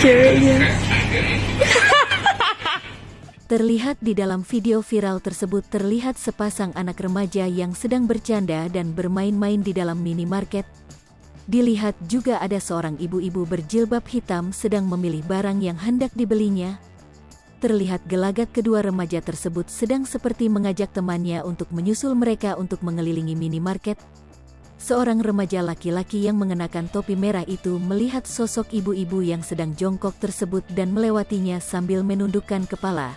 ceweknya. Terlihat di dalam video viral tersebut terlihat sepasang anak remaja yang sedang bercanda dan bermain-main di dalam minimarket. Dilihat juga ada seorang ibu-ibu berjilbab hitam sedang memilih barang yang hendak dibelinya. Terlihat gelagat kedua remaja tersebut sedang seperti mengajak temannya untuk menyusul mereka untuk mengelilingi minimarket. Seorang remaja laki-laki yang mengenakan topi merah itu melihat sosok ibu-ibu yang sedang jongkok tersebut dan melewatinya sambil menundukkan kepala.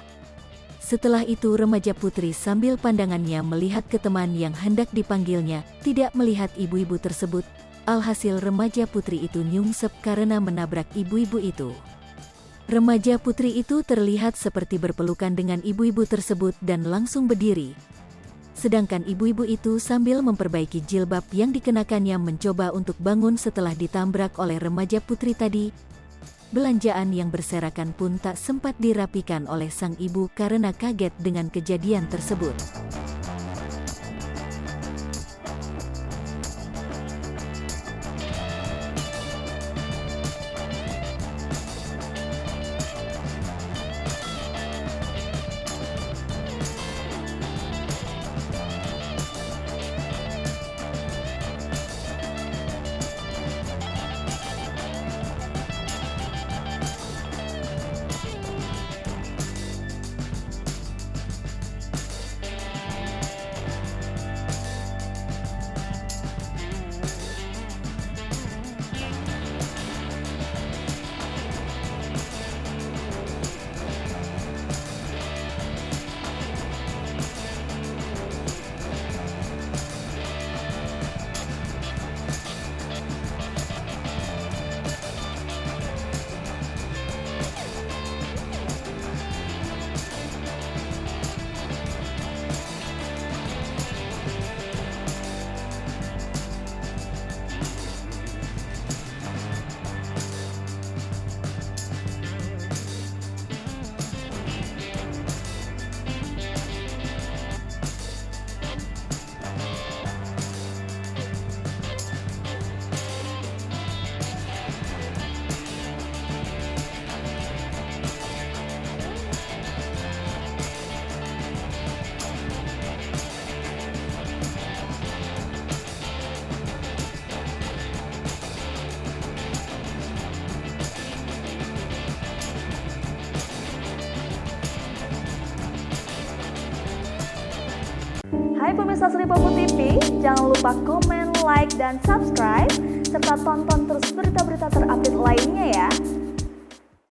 Setelah itu remaja putri sambil pandangannya melihat ke teman yang hendak dipanggilnya, tidak melihat ibu-ibu tersebut. Alhasil remaja putri itu nyungsep karena menabrak ibu-ibu itu. Remaja putri itu terlihat seperti berpelukan dengan ibu-ibu tersebut dan langsung berdiri. Sedangkan ibu-ibu itu sambil memperbaiki jilbab yang dikenakannya mencoba untuk bangun setelah ditabrak oleh remaja putri tadi. Belanjaan yang berserakan pun tak sempat dirapikan oleh sang ibu karena kaget dengan kejadian tersebut. Hai pemirsa Sri Popo TV, jangan lupa komen, like, dan subscribe, serta tonton terus berita-berita